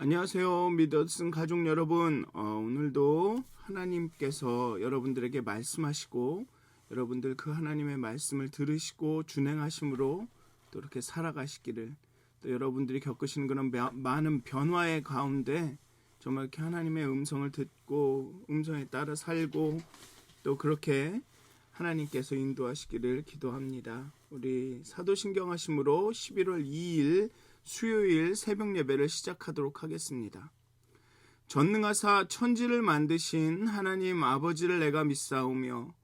안녕하세요. 믿어진 가족 여러분. 오늘도 하나님께서 여러분들에게 말씀하시고 여러분들 그 하나님의 말씀을 들으시고 준행하심으로 또 이렇게 살아가시기를, 또 여러분들이 겪으시는 그런 많은 변화의 가운데 정말 이렇게 하나님의 음성을 듣고 음성에 따라 살고 또 그렇게 하나님께서 인도하시기를 기도합니다. 우리 사도신경 하심으로 11월 2일 수요일 새벽 예배를 시작하도록 하겠습니다. 전능하사 천지를 만드신 하나님 아버지를 내가 믿사오며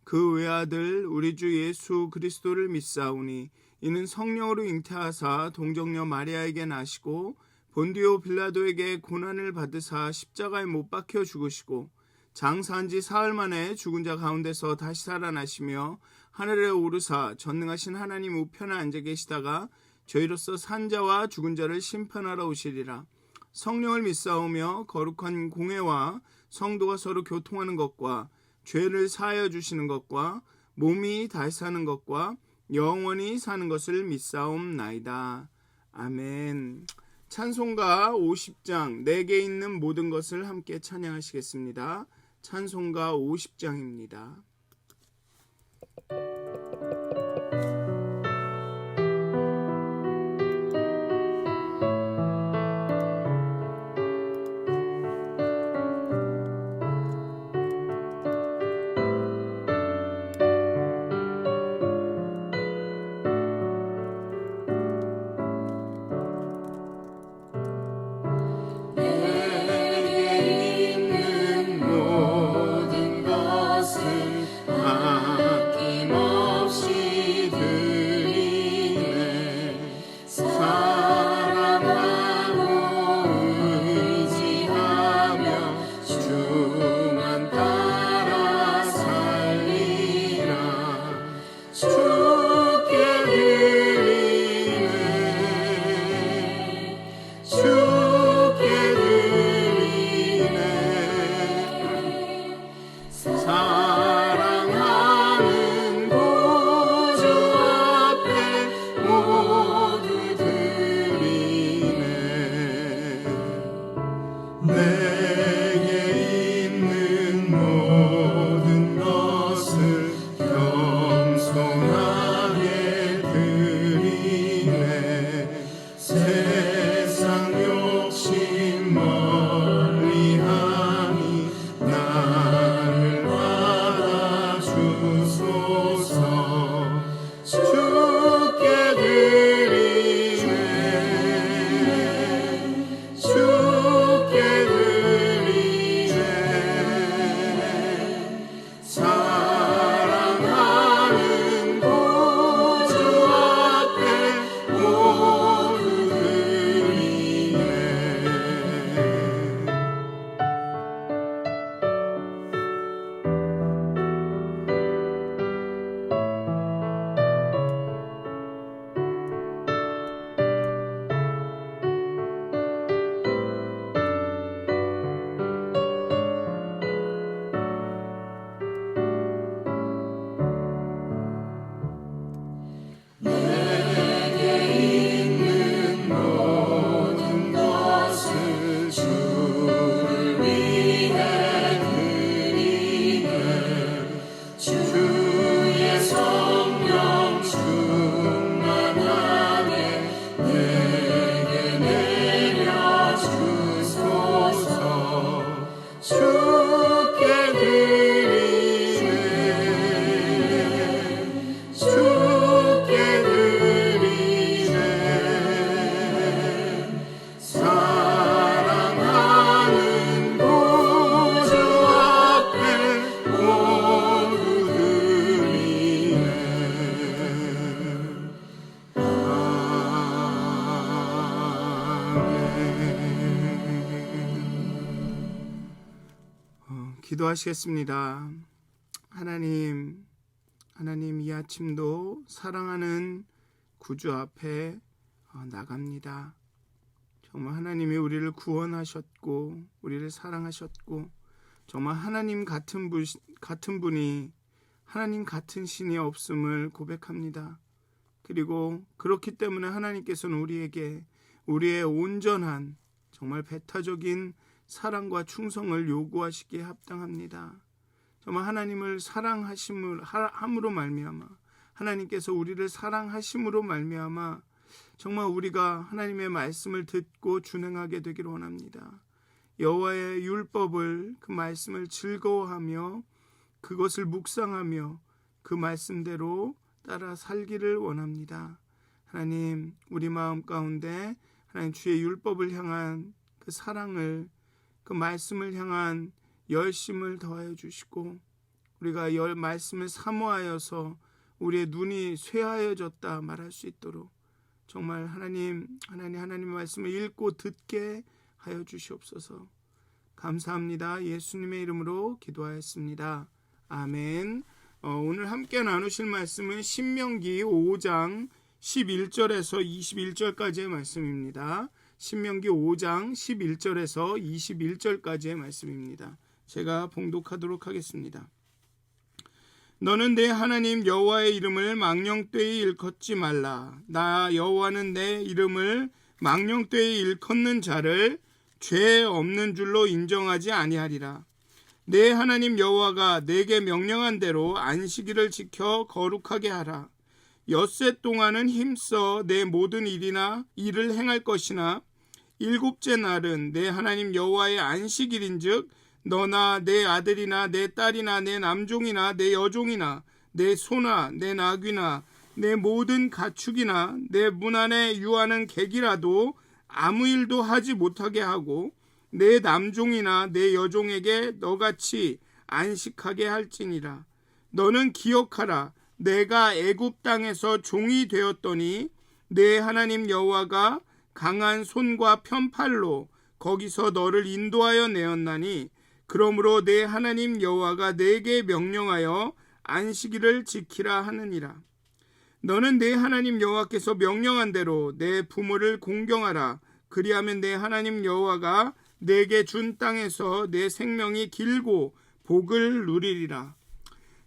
그 외아들 우리 주 예수 그리스도를 믿사오니 이는 성령으로 잉태하사 동정녀 마리아에게 나시고 본디오 빌라도에게 고난을 받으사 십자가에 못 박혀 죽으시고 장사한 지 사흘 만에 죽은 자 가운데서 다시 살아나시며 하늘에 오르사 전능하신 하나님 우편에 앉아 계시다가 저희로서 산자와 죽은 자를 심판하러 오시리라. 성령을 믿사오며 거룩한 공회와 성도가 서로 교통하는 것과 죄를 사하여 주시는 것과 몸이 다시 사는 것과 영원히 사는 것을 믿사옵나이다. 아멘. 찬송가 50장 내게 있는 모든 것을 함께 찬양하시겠습니다. 찬송가 50장입니다. 기도하시겠습니다. 하나님 이 아침도 사랑하는 구주 앞에 나갑니다. 정말 하나님이 우리를 구원하셨고 우리를 사랑하셨고 정말 하나님 같은 분이 하나님 같은 신이 없음을 고백합니다. 그리고 그렇기 때문에 하나님께서는 우리에게 우리의 온전한 정말 배타적인 사랑과 충성을 요구하시기에 합당합니다. 정말 하나님을 사랑함으로 말미암아, 하나님께서 우리를 사랑하심으로 말미암아 정말 우리가 하나님의 말씀을 듣고 준행하게 되기를 원합니다. 여호와의 율법을, 그 말씀을 즐거워하며 그것을 묵상하며 그 말씀대로 따라 살기를 원합니다. 하나님, 우리 마음 가운데 하나님 주의 율법을 향한 그 사랑을, 그 말씀을 향한 열심을 더하여 주시고, 우리가 말씀을 사모하여서 우리의 눈이 쇠하여졌다 말할 수 있도록 정말 하나님의 말씀을 읽고 듣게 하여 주시옵소서. 감사합니다. 예수님의 이름으로 기도하였습니다. 아멘. 오늘 함께 나누실 말씀은 신명기 5장 11절에서 21절까지의 말씀입니다. 신명기 5장 11절에서 21절까지의 말씀입니다. 제가 봉독하도록 하겠습니다. 너는 내 하나님 여호와의 이름을 망령되이 일컫지 말라. 나 여호와는 내 이름을 망령되이 일컫는 자를 죄 없는 줄로 인정하지 아니하리라. 내 하나님 여호와가 내게 명령한 대로 안식일을 지켜 거룩하게 하라. 엿새 동안은 힘써 내 모든 일을 행할 것이나 일곱째 날은 내 하나님 여호와의 안식일인즉 너나 내 아들이나 내 딸이나 내 남종이나 내 여종이나 내 소나 내 나귀나 내 모든 가축이나 내 문 안에 유하는 객이라도 아무 일도 하지 못하게 하고 내 남종이나 내 여종에게 너같이 안식하게 할지니라. 너는 기억하라. 내가 애굽 땅에서 종이 되었더니 내 하나님 여호와가 강한 손과 편팔로 거기서 너를 인도하여 내었나니 그러므로 내 하나님 여호와가 내게 명령하여 안식일을 지키라 하느니라. 너는 내 하나님 여호와께서 명령한 대로 내 부모를 공경하라. 그리하면 내 하나님 여호와가 내게 준 땅에서 내 생명이 길고 복을 누리리라.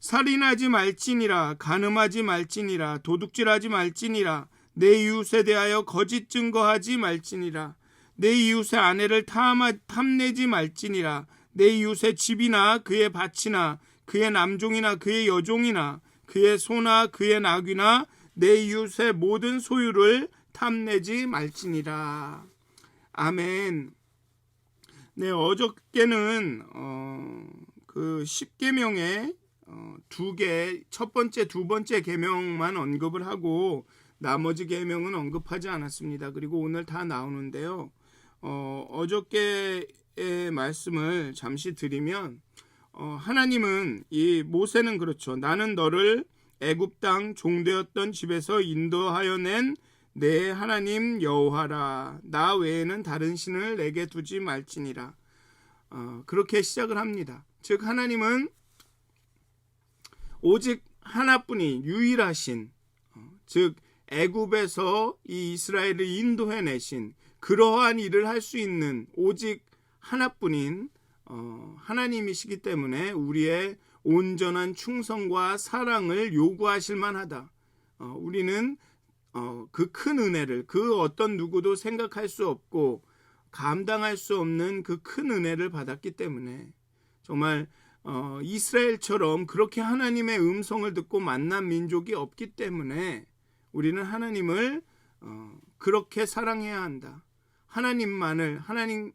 살인하지 말지니라. 간음하지 말지니라. 도둑질하지 말지니라. 내 이웃에 대하여 거짓 증거하지 말지니라. 내 이웃의 아내를 탐내지 말지니라. 내 이웃의 집이나 그의 밭이나 그의 남종이나 그의 여종이나 그의 소나 그의 나귀나 내 이웃의 모든 소유를 탐내지 말지니라. 아멘. 네, 어저께는 그 10계명의 첫 번째, 두 번째 계명만 언급을 하고 나머지 계명은 언급하지 않았습니다. 그리고 오늘 다 나오는데요. 어저께의 말씀을 잠시 드리면 하나님은 이 모세는 그렇죠. 나는 너를 애굽 땅 종되었던 집에서 인도하여 낸 내 하나님 여호와라. 나 외에는 다른 신을 내게 두지 말지니라. 그렇게 시작을 합니다. 즉 하나님은 오직 하나뿐인 유일하신, 즉 애굽에서 이 이스라엘을 인도해내신 그러한 일을 할 수 있는 오직 하나뿐인 하나님이시기 때문에 우리의 온전한 충성과 사랑을 요구하실 만하다. 우리는 그 큰 은혜를, 그 어떤 누구도 생각할 수 없고 감당할 수 없는 그 큰 은혜를 받았기 때문에 정말 이스라엘처럼 그렇게 하나님의 음성을 듣고 만난 민족이 없기 때문에 우리는 하나님을 그렇게 사랑해야 한다. 하나님께만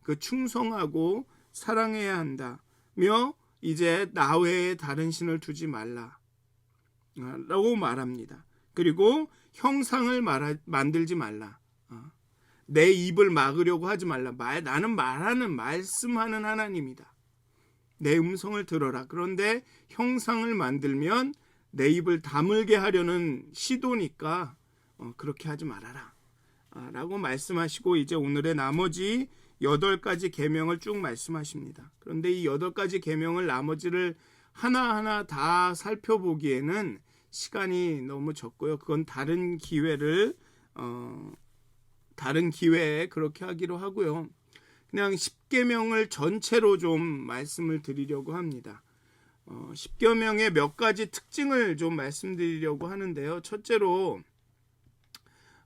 그 충성하고 사랑해야 한다며 이제 나 외에 다른 신을 두지 말라 라고 말합니다. 그리고 형상을 만들지 말라. 내 입을 막으려고 하지 말라. 나는 말씀하는 하나님이다. 내 음성을 들어라. 그런데 형상을 만들면 내 입을 다물게 하려는 시도니까 그렇게 하지 말아라 라고 말씀하시고 이제 오늘의 나머지 8가지 계명을 쭉 말씀하십니다. 그런데 이 8가지 계명을 나머지를 하나하나 다 살펴보기에는 시간이 너무 적고요. 그건 다른 기회에 그렇게 하기로 하고요. 그냥 10계명을 전체로 좀 말씀을 드리려고 합니다. 10계명의 몇 가지 특징을 좀 말씀드리려고 하는데요. 첫째로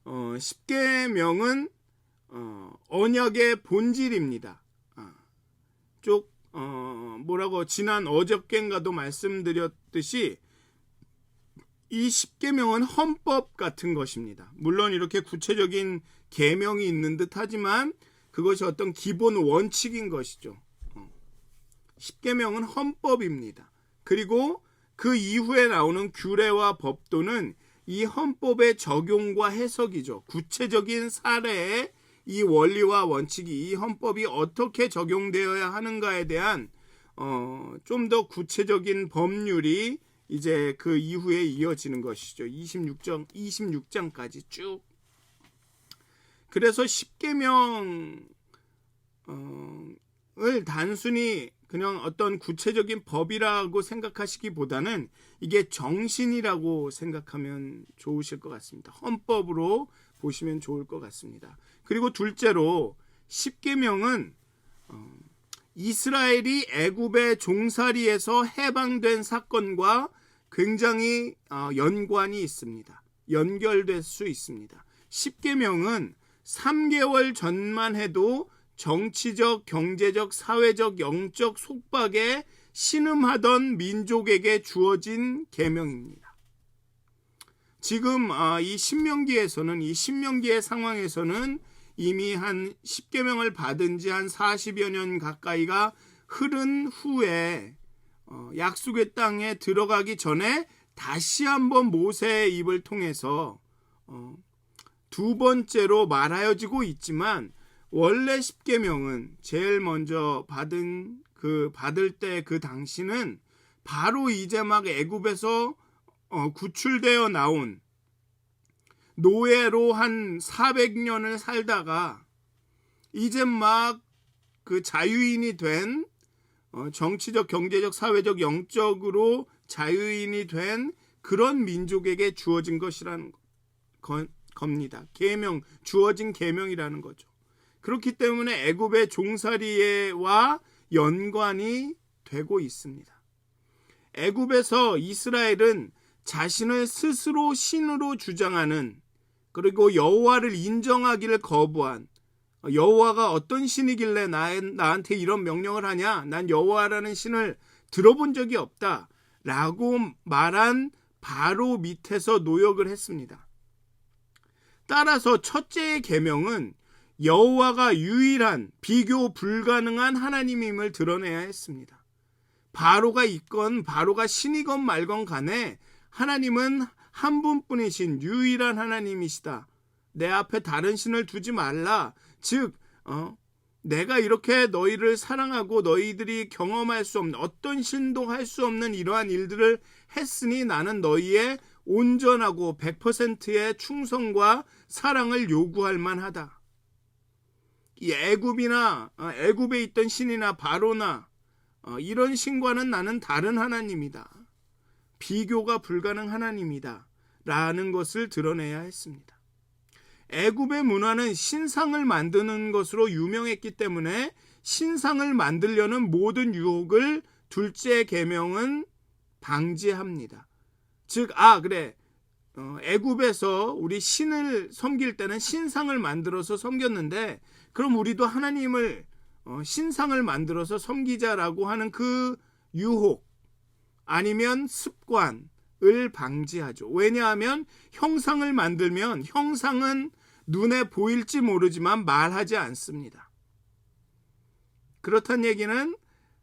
10계명은 언약의 본질입니다. 지난 어저께인가도 말씀드렸듯이 이 십계명은 헌법 같은 것입니다. 물론 이렇게 구체적인 계명이 있는 듯 하지만 그것이 어떤 기본 원칙인 것이죠. 십계명은 헌법입니다. 그리고 그 이후에 나오는 규례와 법도는 이 헌법의 적용과 해석이죠. 구체적인 사례에 이 원리와 원칙이, 이 헌법이 어떻게 적용되어야 하는가에 대한 좀 더 구체적인 법률이 이제 그 이후에 이어지는 것이죠. 26장까지 쭉. 그래서 십계명을 단순히 그냥 어떤 구체적인 법이라고 생각하시기보다는 이게 정신이라고 생각하면 좋으실 것 같습니다. 헌법으로 보시면 좋을 것 같습니다. 그리고 둘째로 십계명은 이스라엘이 애굽의 종살이에서 해방된 사건과 굉장히 연관이 있습니다. 연결될 수 있습니다. 십계명은 3개월 전만 해도 정치적, 경제적, 사회적, 영적 속박에 신음하던 민족에게 주어진 계명입니다. 지금 이 신명기의 상황에서는 이미 한 십계명을 받은 지 한 40여 년 가까이가 흐른 후에 약속의 땅에 들어가기 전에 다시 한번 모세의 입을 통해서 두 번째로 말하여지고 있지만 원래 십계명은 제일 먼저 받을 때 그 당시는 바로 이제 막 애굽에서 구출되어 나온 노예로 한 400년을 살다가 이제 막 그 자유인이 된 정치적, 경제적, 사회적, 영적으로 자유인이 된 그런 민족에게 주어진 것이라는 겁니다. 주어진 계명이라는 거죠. 그렇기 때문에 애굽의 종살이와 연관이 되고 있습니다. 애굽에서 이스라엘은 자신을 스스로 신으로 주장하는, 그리고 여호와를 인정하기를 거부한, 여호와가 어떤 신이길래 나한테 이런 명령을 하냐, 난 여호와라는 신을 들어본 적이 없다 라고 말한 바로 밑에서 노역을 했습니다. 따라서 첫째의 계명은 여호와가 유일한, 비교 불가능한 하나님임을 드러내야 했습니다. 바로가 있건 바로가 신이건 말건 간에 하나님은 한 분뿐이신 유일한 하나님이시다. 내 앞에 다른 신을 두지 말라. 즉 내가 이렇게 너희를 사랑하고 너희들이 경험할 수 없는, 어떤 신도 할 수 없는 이러한 일들을 했으니 나는 너희의 온전하고 100%의 충성과 사랑을 요구할 만하다. 이 애굽에 있던 신이나 바로나 이런 신과는 나는 다른 하나님이다. 비교가 불가능 하나님이다 라는 것을 드러내야 했습니다. 애굽의 문화는 신상을 만드는 것으로 유명했기 때문에 신상을 만들려는 모든 유혹을 둘째 계명은 방지합니다. 즉, 애굽에서 우리 신을 섬길 때는 신상을 만들어서 섬겼는데, 그럼 우리도 하나님을 신상을 만들어서 섬기자라고 하는 그 유혹 아니면 습관을 방지하죠. 왜냐하면 형상을 만들면 형상은 눈에 보일지 모르지만 말하지 않습니다. 그렇다는 얘기는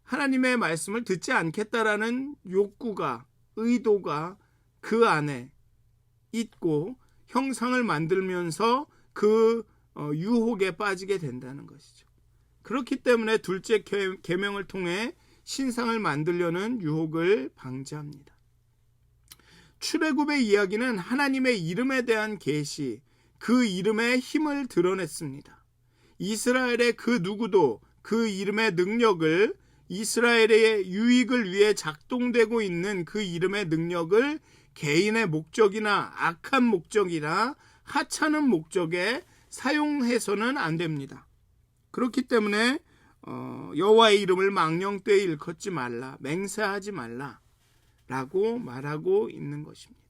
하나님의 말씀을 듣지 않겠다라는 욕구가, 의도가 그 안에 있고 형상을 만들면서 그 유혹에 빠지게 된다는 것이죠. 그렇기 때문에 둘째 계명을 통해 신상을 만들려는 유혹을 방지합니다. 출애굽의 이야기는 하나님의 이름에 대한 계시, 그 이름의 힘을 드러냈습니다. 이스라엘의 그 누구도 그 이름의 능력을, 이스라엘의 유익을 위해 작동되고 있는 그 이름의 능력을 개인의 목적이나 악한 목적이나 하찮은 목적에 사용해서는 안 됩니다. 그렇기 때문에 여호와의 이름을 망령되이 일컫지 말라, 맹세하지 말라 라고 말하고 있는 것입니다.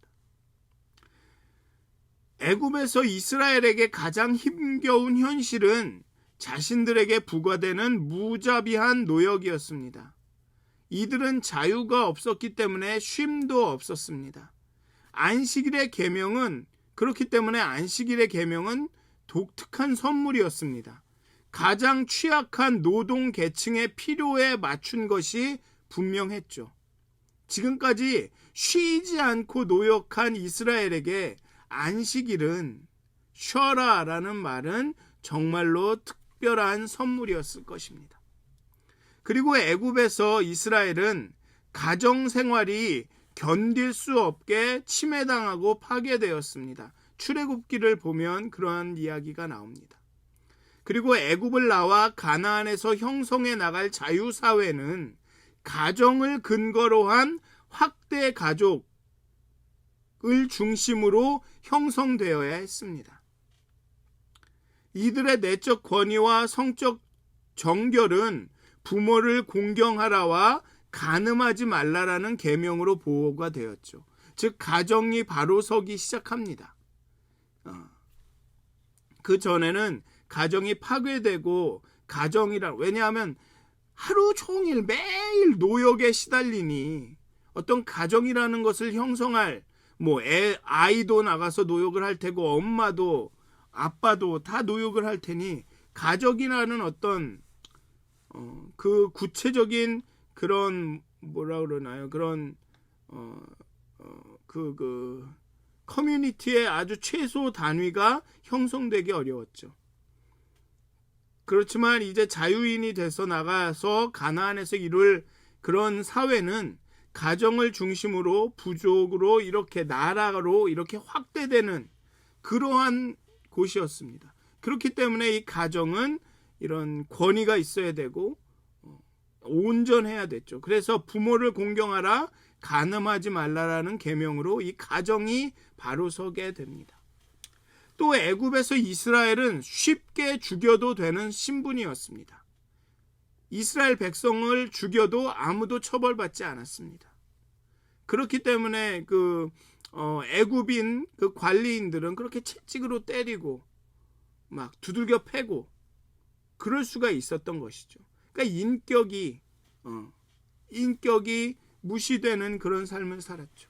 애굽에서 이스라엘에게 가장 힘겨운 현실은 자신들에게 부과되는 무자비한 노역이었습니다. 이들은 자유가 없었기 때문에 쉼도 없었습니다. 안식일의 계명은 그렇기 때문에 안식일의 계명은 독특한 선물이었습니다. 가장 취약한 노동 계층의 필요에 맞춘 것이 분명했죠. 지금까지 쉬지 않고 노역한 이스라엘에게 안식일은 쉬어라라는 말은 정말로 특별한 선물이었을 것입니다. 그리고 애굽에서 이스라엘은 가정 생활이 견딜 수 없게 침해당하고 파괴되었습니다. 출애굽기를 보면 그러한 이야기가 나옵니다. 그리고 애굽을 나와 가나안에서 형성해 나갈 자유사회는 가정을 근거로 한 확대 가족을 중심으로 형성되어야 했습니다. 이들의 내적 권위와 성적 정결은 부모를 공경하라와 간음하지 말라라는 계명으로 보호가 되었죠. 즉 가정이 바로 서기 시작합니다. 그 전에는 가정이 파괴되고 왜냐하면 하루 종일 매일 노역에 시달리니 어떤 가정이라는 것을 형성할 아이도 나가서 노역을 할 테고 엄마도 아빠도 다 노역을 할 테니 가족이라는 어떤 그 구체적인 그런 그런 커뮤니티의 아주 최소 단위가 형성되기 어려웠죠. 그렇지만 이제 자유인이 돼서 나가서 가나안에서 이룰 그런 사회는 가정을 중심으로 부족으로 이렇게 나라로 이렇게 확대되는 그러한 곳이었습니다. 그렇기 때문에 이 가정은 이런 권위가 있어야 되고 온전해야 됐죠. 그래서 부모를 공경하라, 간음하지 말라라는 계명으로 이 가정이 바로 서게 됩니다. 또 애굽에서 이스라엘은 쉽게 죽여도 되는 신분이었습니다. 이스라엘 백성을 죽여도 아무도 처벌받지 않았습니다. 그렇기 때문에 애굽인 그 관리인들은 그렇게 채찍으로 때리고 막 두들겨 패고 그럴 수가 있었던 것이죠. 그러니까 인격이 무시되는 그런 삶을 살았죠.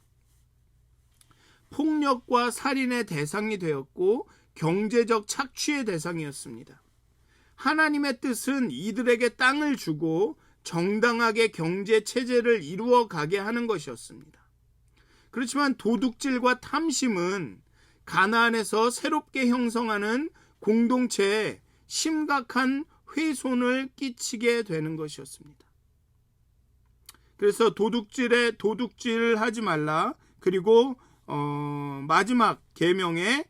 폭력과 살인의 대상이 되었고 경제적 착취의 대상이었습니다. 하나님의 뜻은 이들에게 땅을 주고 정당하게 경제 체제를 이루어 가게 하는 것이었습니다. 그렇지만 도둑질과 탐심은 가나안에서 새롭게 형성하는 공동체에 심각한 훼손을 끼치게 되는 것이었습니다. 그래서 도둑질하지 말라. 그리고 마지막 계명에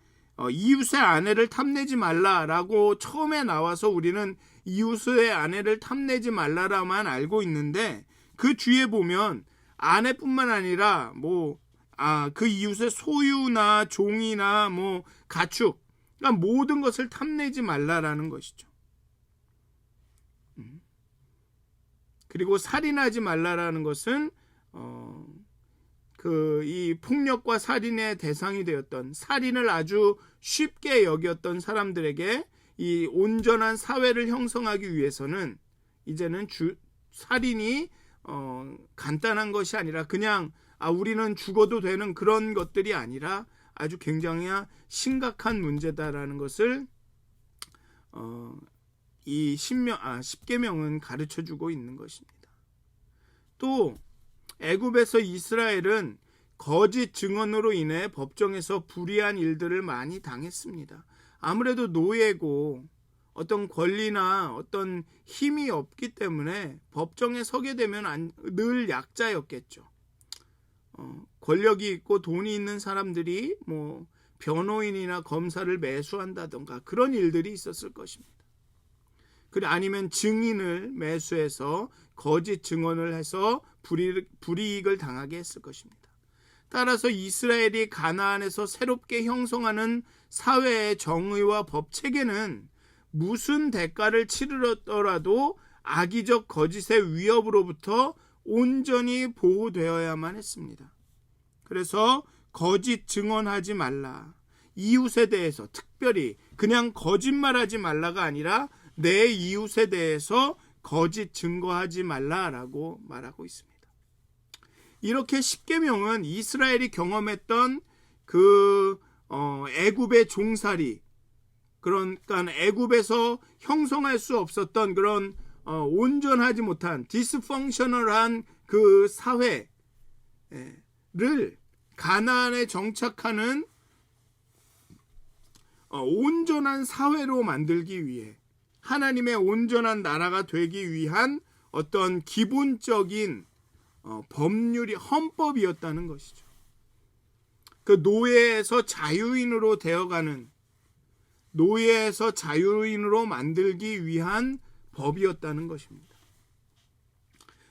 이웃의 아내를 탐내지 말라라고 처음에 나와서 우리는 이웃의 아내를 탐내지 말라라만 알고 있는데 그 뒤에 보면 아내뿐만 아니라 그 이웃의 소유나 종이나 가축, 그러니까 모든 것을 탐내지 말라라는 것이죠. 그리고 살인하지 말라라는 것은 이 폭력과 살인의 대상이 되었던 살인을 아주 쉽게 여겼던 사람들에게 이 온전한 사회를 형성하기 위해서는 이제는 살인이 간단한 것이 아니라 그냥 우리는 죽어도 되는 그런 것들이 아니라 아주 굉장히 심각한 문제다라는 것을 이 십계명은 가르쳐주고 있는 것입니다. 또 애굽에서 이스라엘은 거짓 증언으로 인해 법정에서 불이한 일들을 많이 당했습니다. 아무래도 노예고 어떤 권리나 어떤 힘이 없기 때문에 법정에 서게 되면 늘 약자였겠죠. 권력이 있고 돈이 있는 사람들이 변호인이나 검사를 매수한다던가 그런 일들이 있었을 것입니다. 아니면 증인을 매수해서 거짓 증언을 해서 불이익을 당하게 했을 것입니다. 따라서 이스라엘이 가나안에서 새롭게 형성하는 사회의 정의와 법 체계는 무슨 대가를 치르더라도 악의적 거짓의 위협으로부터 온전히 보호되어야만 했습니다. 그래서 거짓 증언하지 말라. 이웃에 대해서 특별히 그냥 거짓말하지 말라가 아니라 내 이웃에 대해서 거짓 증거하지 말라라고 말하고 있습니다. 이렇게 십계명은 이스라엘이 경험했던 애굽의 종살이, 그러니까 애굽에서 형성할 수 없었던 그런 온전하지 못한 디스펑셔널한 그 사회를 가나안에 정착하는 온전한 사회로 만들기 위해, 하나님의 온전한 나라가 되기 위한 어떤 기본적인 법률이 헌법이었다는 것이죠. 그 노예에서 자유인으로 되어가는, 노예에서 자유인으로 만들기 위한 법이었다는 것입니다.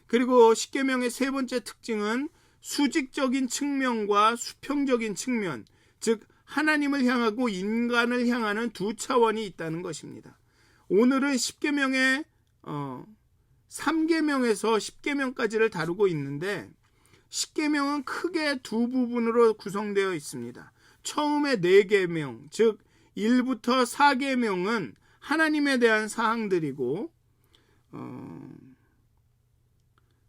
그리고 십계명의 세 번째 특징은 수직적인 측면과 수평적인 측면, 즉 하나님을 향하고 인간을 향하는 두 차원이 있다는 것입니다. 오늘은 십계명의 3계명에서 10계명까지를 다루고 있는데, 십계명은 크게 두 부분으로 구성되어 있습니다. 처음에 4계명, 즉 1부터 4계명은 하나님에 대한 사항들이고,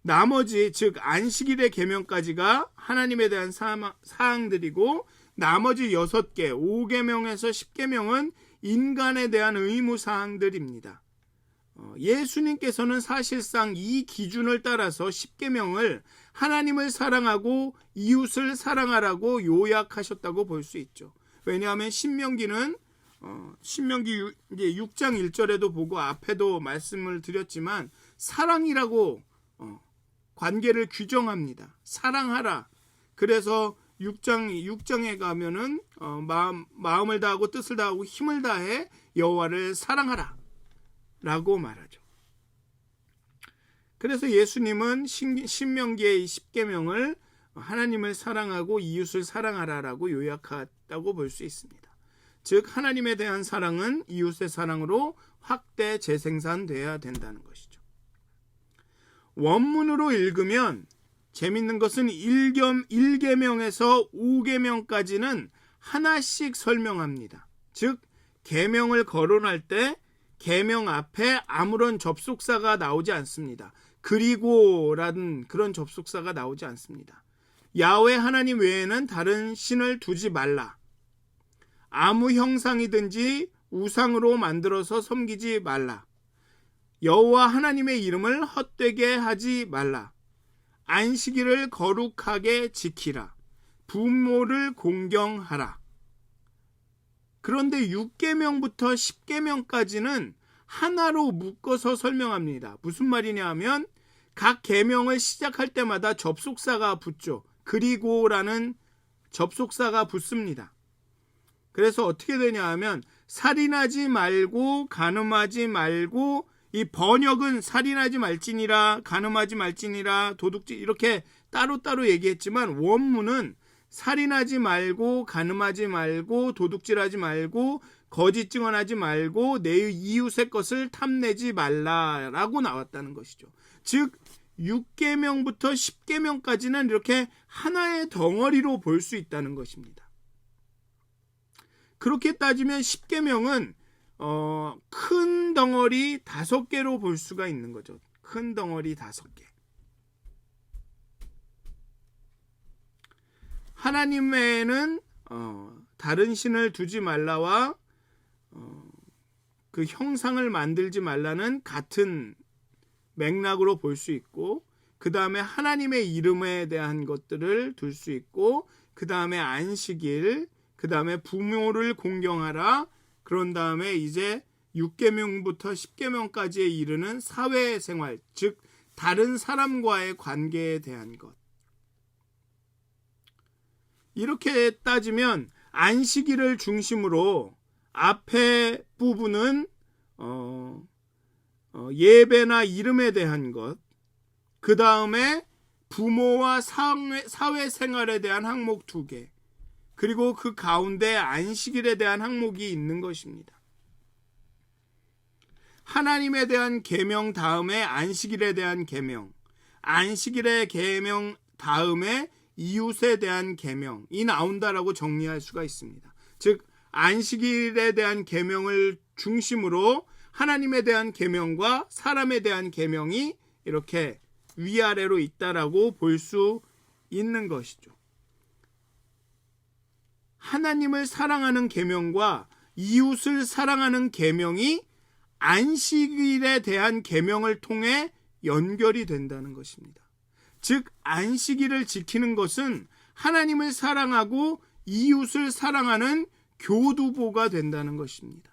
나머지 즉 안식일의 계명까지가 하나님에 대한 사항들이고, 나머지 6개 5계명에서 10계명은 인간에 대한 의무 사항들입니다. 예수님께서는 사실상 이 기준을 따라서 10계명을 하나님을 사랑하고 이웃을 사랑하라고 요약하셨다고 볼 수 있죠. 왜냐하면 신명기는 신명기 6장 1절에도 보고 앞에도 말씀을 드렸지만 사랑이라고 관계를 규정합니다. 사랑하라. 그래서 6장에 가면은 마음을 다하고 뜻을 다하고 힘을 다해 여호와를 사랑하라 라고 말하죠. 그래서 예수님은 신명기의 10계명을 하나님을 사랑하고 이웃을 사랑하라라고 요약했다고 볼 수 있습니다. 즉 하나님에 대한 사랑은 이웃의 사랑으로 확대 재생산돼야 된다는 것이죠. 원문으로 읽으면 재밌는 것은 1계명에서 5계명까지는 하나씩 설명합니다. 즉 계명을 거론할 때 계명 앞에 아무런 접속사가 나오지 않습니다. 그리고라는 그런 접속사가 나오지 않습니다. 야훼 하나님 외에는 다른 신을 두지 말라. 아무 형상이든지 우상으로 만들어서 섬기지 말라. 여호와 하나님의 이름을 헛되게 하지 말라. 안식일을 거룩하게 지키라. 부모를 공경하라. 그런데 6계명부터 10계명까지는 하나로 묶어서 설명합니다. 무슨 말이냐 하면 각 계명을 시작할 때마다 접속사가 붙죠. 그리고라는 접속사가 붙습니다. 그래서 어떻게 되냐 하면 살인하지 말고 간음하지 말고, 이 번역은 살인하지 말지니라, 간음하지 말지니라, 도둑질 이렇게 따로따로 얘기했지만 원문은 살인하지 말고, 간음하지 말고, 도둑질하지 말고, 거짓 증언하지 말고, 내 이웃의 것을 탐내지 말라라고 나왔다는 것이죠. 즉 6계명부터 10계명까지는 이렇게 하나의 덩어리로 볼 수 있다는 것입니다. 그렇게 따지면 10계명은 큰 덩어리 5개로 볼 수가 있는 거죠. 큰 덩어리 5개. 하나님 외에는 다른 신을 두지 말라와 그 형상을 만들지 말라는 같은 맥락으로 볼 수 있고, 그 다음에 하나님의 이름에 대한 것들을 둘 수 있고, 그 다음에 안식일, 그 다음에 부모를 공경하라, 그런 다음에 이제 6계명부터 10계명까지에 이르는 사회생활, 즉 다른 사람과의 관계에 대한 것. 이렇게 따지면 안식일을 중심으로 앞에 부분은 예배나 이름에 대한 것, 그 다음에 부모와 사회생활에 대한 항목 2개, 그리고 그 가운데 안식일에 대한 항목이 있는 것입니다. 하나님에 대한 계명 다음에 안식일에 대한 계명, 안식일의 계명 다음에 이웃에 대한 계명이 나온다라고 정리할 수가 있습니다. 즉 안식일에 대한 계명을 중심으로 하나님에 대한 계명과 사람에 대한 계명이 이렇게 위아래로 있다라고 볼 수 있는 것이죠. 하나님을 사랑하는 계명과 이웃을 사랑하는 계명이 안식일에 대한 계명을 통해 연결이 된다는 것입니다. 즉 안식일을 지키는 것은 하나님을 사랑하고 이웃을 사랑하는 교두보가 된다는 것입니다.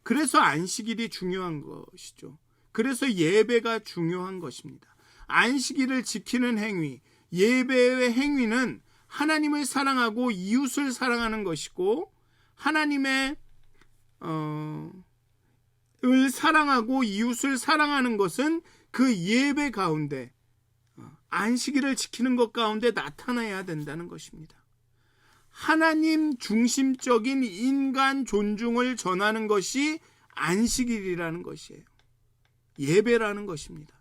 그래서 안식일이 중요한 것이죠. 그래서 예배가 중요한 것입니다. 안식일을 지키는 행위, 예배의 행위는 하나님을 사랑하고 이웃을 사랑하는 것이고, 하나님의 을 사랑하고 이웃을 사랑하는 것은 그 예배 가운데, 안식일을 지키는 것 가운데 나타나야 된다는 것입니다. 하나님 중심적인 인간 존중을 전하는 것이 안식일이라는 것이에요. 예배라는 것입니다.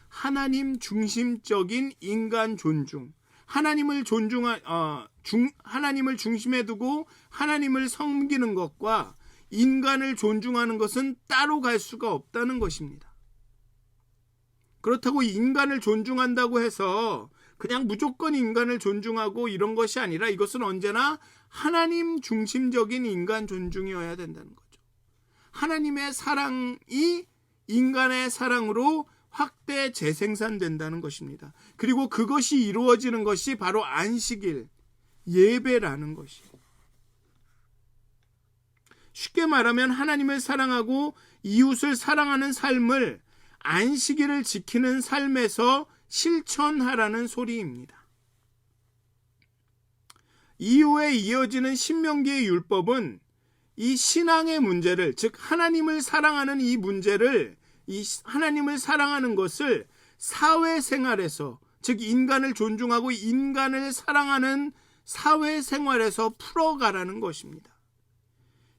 하나님 중심적인 인간 존중, 하나님을 하나님을 중심에 두고 하나님을 섬기는 것과 인간을 존중하는 것은 따로 갈 수가 없다는 것입니다. 그렇다고 인간을 존중한다고 해서 그냥 무조건 인간을 존중하고 이런 것이 아니라 이것은 언제나 하나님 중심적인 인간 존중이어야 된다는 거죠. 하나님의 사랑이 인간의 사랑으로 확대 재생산된다는 것입니다. 그리고 그것이 이루어지는 것이 바로 안식일, 예배라는 것이에요. 쉽게 말하면 하나님을 사랑하고 이웃을 사랑하는 삶을 안식일을 지키는 삶에서 실천하라는 소리입니다. 이후에 이어지는 신명기의 율법은 이 신앙의 문제를, 즉 하나님을 사랑하는 이 문제를, 이 하나님을 사랑하는 것을 사회생활에서, 즉 인간을 존중하고 인간을 사랑하는 사회생활에서 풀어가라는 것입니다.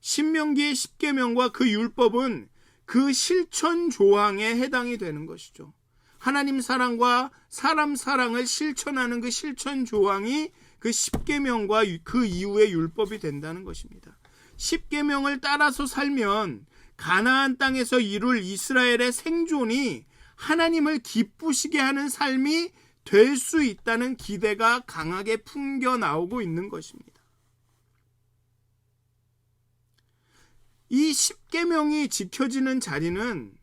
신명기의 10계명과 그 율법은 그 실천 조항에 해당이 되는 것이죠. 하나님 사랑과 사람 사랑을 실천하는 그 실천 조항이 그 10계명과 그 이후의 율법이 된다는 것입니다. 10계명을 따라서 살면 가나안 땅에서 이룰 이스라엘의 생존이 하나님을 기쁘시게 하는 삶이 될 수 있다는 기대가 강하게 풍겨 나오고 있는 것입니다. 이 10계명이 지켜지는 자리는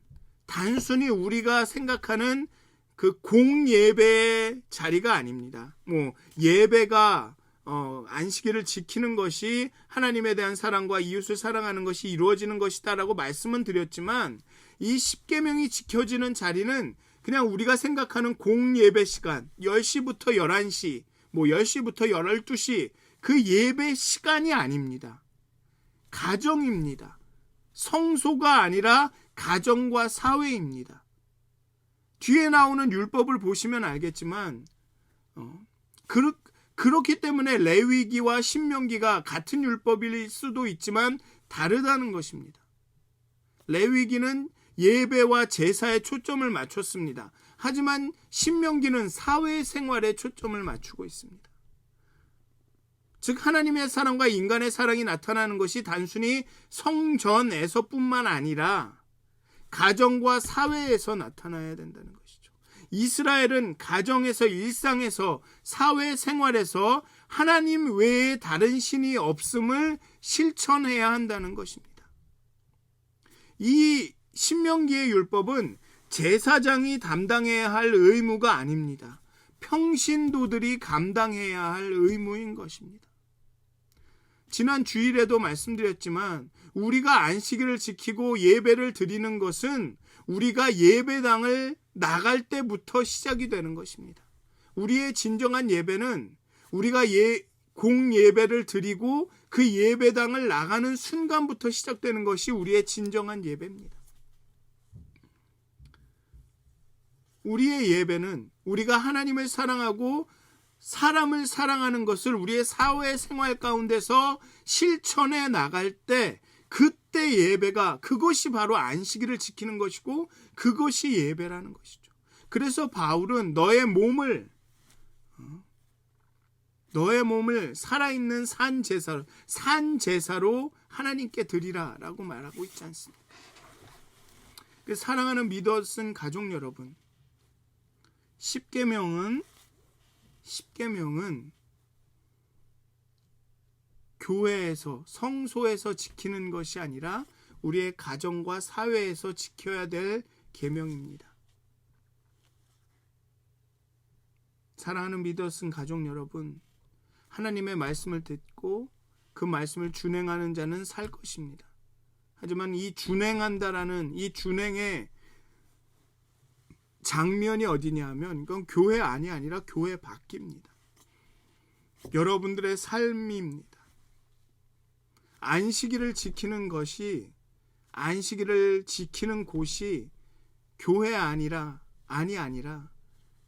단순히 우리가 생각하는 그 공예배의 자리가 아닙니다. 예배가 안식일을 지키는 것이 하나님에 대한 사랑과 이웃을 사랑하는 것이 이루어지는 것이다라고 말씀은 드렸지만, 이 10계명이 지켜지는 자리는 그냥 우리가 생각하는 공예배 시간 10시부터 11시, 10시부터 12시 그 예배 시간이 아닙니다. 가정입니다. 성소가 아니라 가정과 사회입니다. 뒤에 나오는 율법을 보시면 알겠지만 그렇기 때문에 레위기와 신명기가 같은 율법일 수도 있지만 다르다는 것입니다. 레위기는 예배와 제사에 초점을 맞췄습니다. 하지만 신명기는 사회생활에 초점을 맞추고 있습니다. 즉 하나님의 사랑과 인간의 사랑이 나타나는 것이 단순히 성전에서뿐만 아니라 가정과 사회에서 나타나야 된다는 것이죠. 이스라엘은 가정에서, 일상에서, 사회생활에서 하나님 외에 다른 신이 없음을 실천해야 한다는 것입니다. 이 신명기의 율법은 제사장이 담당해야 할 의무가 아닙니다. 평신도들이 감당해야 할 의무인 것입니다. 지난 주일에도 말씀드렸지만 우리가 안식일을 지키고 예배를 드리는 것은 우리가 예배당을 나갈 때부터 시작이 되는 것입니다. 우리의 진정한 예배는 우리가 공예배를 드리고 그 예배당을 나가는 순간부터 시작되는 것이 우리의 진정한 예배입니다. 우리의 예배는 우리가 하나님을 사랑하고 사람을 사랑하는 것을 우리의 사회생활 가운데서 실천해 나갈 때, 그때 예배가, 그것이 바로 안식일을 지키는 것이고 그것이 예배라는 것이죠. 그래서 바울은 너의 몸을 너의 몸을 살아있는 산 제사로 하나님께 드리라 라고 말하고 있지 않습니까? 사랑하는 믿었은 가족 여러분, 십계명은 교회에서, 성소에서 지키는 것이 아니라 우리의 가정과 사회에서 지켜야 될 계명입니다. 사랑하는 믿었은 가족 여러분, 하나님의 말씀을 듣고 그 말씀을 준행하는 자는 살 것입니다. 하지만 이 준행한다라는 이 준행의 장면이 어디냐 하면 이건 교회 안이 아니라 교회 밖입니다. 여러분들의 삶입니다. 안식일을 지키는 곳이 교회 안이 아니라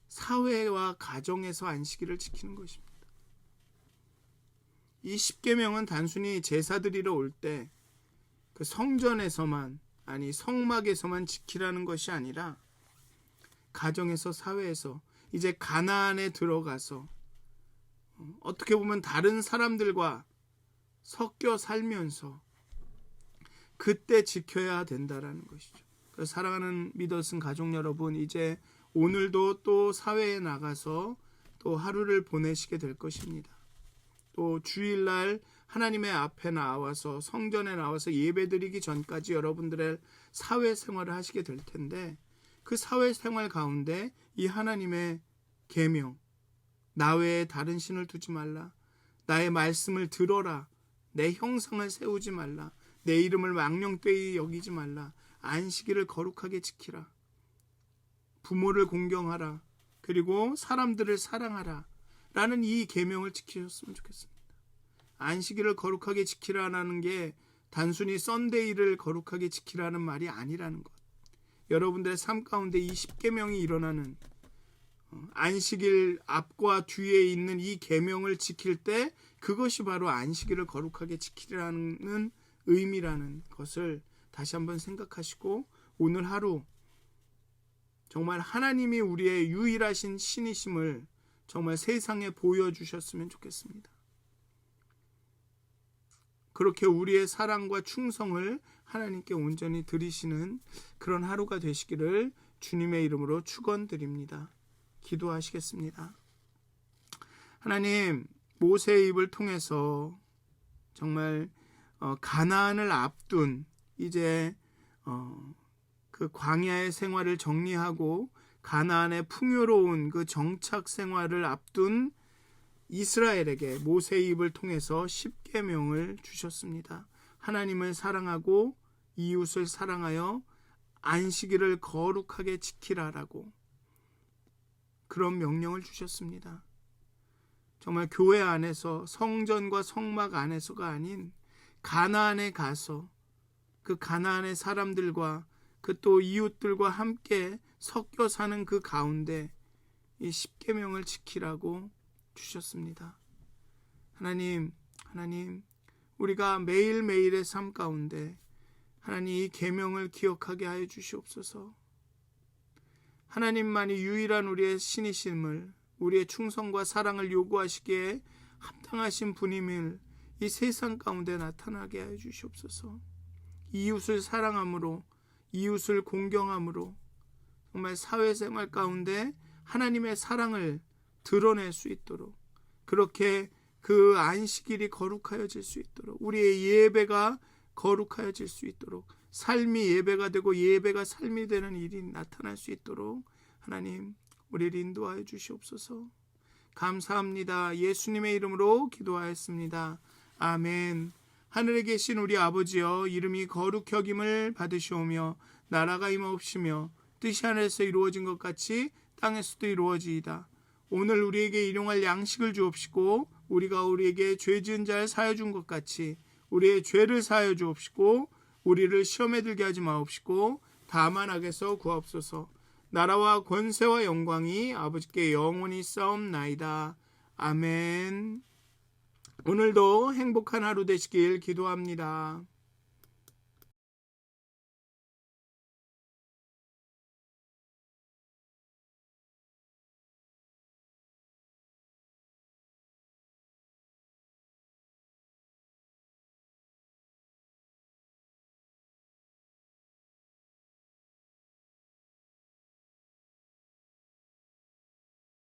사회와 가정에서 안식일을 지키는 것입니다. 이 십계명은 단순히 제사 드리러 올 때 그 성전에서만, 성막에서만 지키라는 것이 아니라 가정에서, 사회에서, 이제 가나안에 들어가서 어떻게 보면 다른 사람들과 섞여 살면서 그때 지켜야 된다라는 것이죠. 사랑하는 믿었은 가족 여러분, 이제 오늘도 또 사회에 나가서 또 하루를 보내시게 될 것입니다. 또 주일날 하나님의 앞에 나와서, 성전에 나와서 예배드리기 전까지 여러분들의 사회생활을 하시게 될 텐데, 그 사회생활 가운데 이 하나님의 계명, 나 외에 다른 신을 두지 말라, 나의 말씀을 들어라, 내 형상을 세우지 말라, 내 이름을 망령되이 여기지 말라, 안식일을 거룩하게 지키라, 부모를 공경하라, 그리고 사람들을 사랑하라 라는 이 계명을 지키셨으면 좋겠습니다. 안식일을 거룩하게 지키라는 게 단순히 썬데이를 거룩하게 지키라는 말이 아니라는 것. 여러분들의 삶 가운데 이 십계명이 일어나는, 안식일 앞과 뒤에 있는 이 계명을 지킬 때 그것이 바로 안식일을 거룩하게 지키라는 의미라는 것을 다시 한번 생각하시고, 오늘 하루 정말 하나님이 우리의 유일하신 신이심을 정말 세상에 보여주셨으면 좋겠습니다. 그렇게 우리의 사랑과 충성을 하나님께 온전히 드리시는 그런 하루가 되시기를 주님의 이름으로 축원드립니다. 기도하시겠습니다. 하나님, 모세의 입을 통해서 정말 가나안을 앞둔, 이제 그 광야의 생활을 정리하고 가나안의 풍요로운 그 정착 생활을 앞둔 이스라엘에게 모세의 입을 통해서 십계명을 주셨습니다. 하나님을 사랑하고 이웃을 사랑하여 안식일을 거룩하게 지키라라고 그런 명령을 주셨습니다. 정말 교회 안에서, 성전과 성막 안에서가 아닌 가나안에 가서 그 가나안의 사람들과 그 또 이웃들과 함께 섞여 사는 그 가운데 이 십계명을 지키라고 주셨습니다. 하나님, 우리가 매일매일의 삶 가운데 하나님 이 계명을 기억하게 하여 주시옵소서. 하나님만이 유일한 우리의 신이심을, 우리의 충성과 사랑을 요구하시기에 합당하신 분임을 이 세상 가운데 나타나게 하여 주시옵소서. 이웃을 사랑함으로, 이웃을 공경함으로 정말 사회생활 가운데 하나님의 사랑을 드러낼 수 있도록, 그렇게 그 안식일이 거룩하여질 수 있도록, 우리의 예배가 거룩하여질 수 있도록, 삶이 예배가 되고 예배가 삶이 되는 일이 나타날 수 있도록 하나님 우리를 인도하여 주시옵소서. 감사합니다. 예수님의 이름으로 기도하였습니다. 아멘. 하늘에 계신 우리 아버지여, 이름이 거룩히 여김을 받으시오며 나라가 임하옵시며 뜻이 하늘에서 이루어진 것 같이 땅에서도 이루어지이다. 오늘 우리에게 일용할 양식을 주옵시고, 우리가 우리에게 죄 지은 자를 사하여 준 것 같이 우리의 죄를 사하여 주옵시고, 우리를 시험에 들게 하지 마옵시고 다만 악에서 구하옵소서. 나라와 권세와 영광이 아버지께 영원히 싸움나이다. 아멘. 오늘도 행복한 하루 되시길 기도합니다.